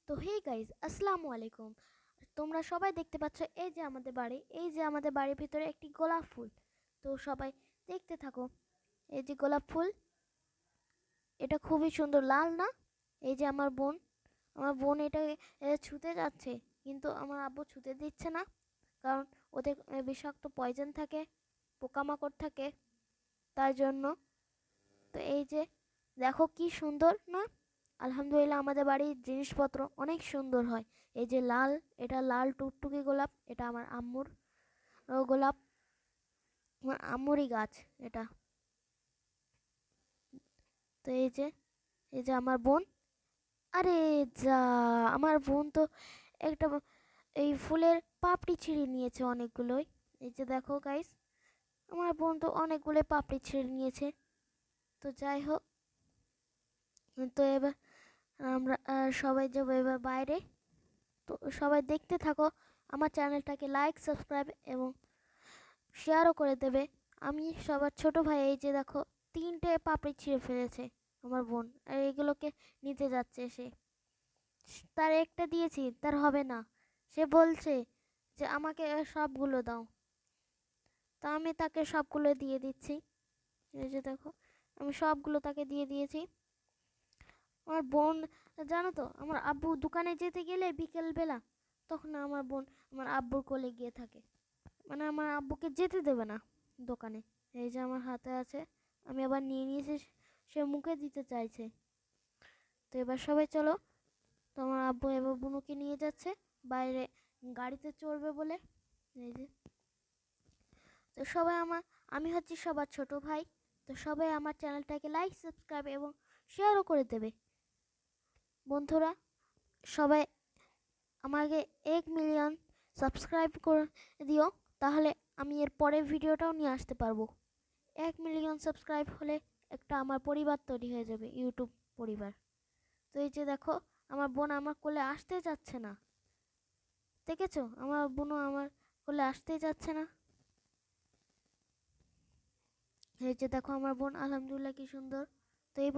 তো hey guys, আসসালামু আলাইকুম। তোমরা সবাই দেখতে পাচ্ছ এই যে আমাদের বাড়ি, এই যে আমাদের বাড়ির ভিতরে একটি গোলাপ ফুল। তো সবাই দেখতে থাকো। এই যে গোলাপ ফুল, এটা খুবই সুন্দর, লাল না? এই যে আমার বোন এটা ছুঁতে যাচ্ছে, কিন্তু আমার আব্বু ছুঁতে দিচ্ছে না, কারণ ওদের বিষাক্ত পয়জন থাকে, পোকামাকড় থাকে, তার জন্য। তো এই যে দেখো কি সুন্দর না? আলহামদুলিল্লাহ, আমাদের বাড়ির জিনিসপত্র অনেক সুন্দর হয়। এই যে লাল, এটা লাল টুকটুকি গোলাপ, এটা আমার আম্মুর গোলাপ, আমার আম্মুরই গাছ এটা। তো এই যে আমার বোন, আরে যা, আমার বোন তো একটা এই ফুলের পাপড়ি ছিঁড়ে নিয়েছে অনেকগুলোই। এই যে দেখো গাইস, আমার বোন তো অনেকগুলো পাপড়ি ছিঁড়ে নিয়েছে। তো যাই হোক, তো এবার আমরা সবাই যাবো এবার বাইরে। তো সবাই দেখতে থাকো, আমার চ্যানেলটাকে লাইক, সাবস্ক্রাইব এবং শেয়ারও করে দেবে। আমি সবার ছোট ভাই, এই যে দেখো 3টে পাপড়ি ছিঁড়ে ফেলেছে আমার বোন, আর এগুলোকে নিতে যাচ্ছে সে। তার একটা দিয়েছি, তার হবে না, সে বলছে যে আমাকে সবগুলো দাও। তা আমি তাকে সবগুলো দিয়ে দিচ্ছি। এই যে দেখো, আমি সবগুলো তাকে দিয়ে দিয়েছি। আমার বোন, জানো তো, আমার আব্বু দোকানে যেতে গেলে বিকেল বেলা, তখন আমার বোন আমার আব্বুর কোলে গিয়ে থাকে, মানে আমার আব্বুকে যেতে দেবে না দোকানে। এই যে আমার হাতে আছে, আমি আবার নিয়ে নিয়েছি, সে মুখে দিতে চাইছে। তো এবার সবাই চলো। তো আমার আব্বু এবার বুনুকে নিয়ে যাচ্ছে বাইরে, গাড়িতে চড়বে বলে। এই যে, তো সবাই আমি হচ্ছি সবার ছোট ভাই। তো সবাই আমার চ্যানেলটাকে লাইক, সাবস্ক্রাইব এবং শেয়ারও করে দেবে বন্ধুরা। সবাই আমাকে 1 মিলিয়ন সাবস্ক্রাইব করে দিও, তাহলে আমি এর পরের ভিডিওটাও নিয়ে আসতে পারবো। 1 মিলিয়ন সাবস্ক্রাইব হলে একটা আমার পরিবার তৈরি হয়ে যাবে, ইউটিউব পরিবার। তো এই যে দেখো, আমার বোন আমার কোলে আসতে যাচ্ছে না, দেখেছো? আমার বোনও আমার কোলে আসতেই যাচ্ছে না। এই যে দেখো আমার বোন, আলহামদুলিল্লাহ কি সুন্দর।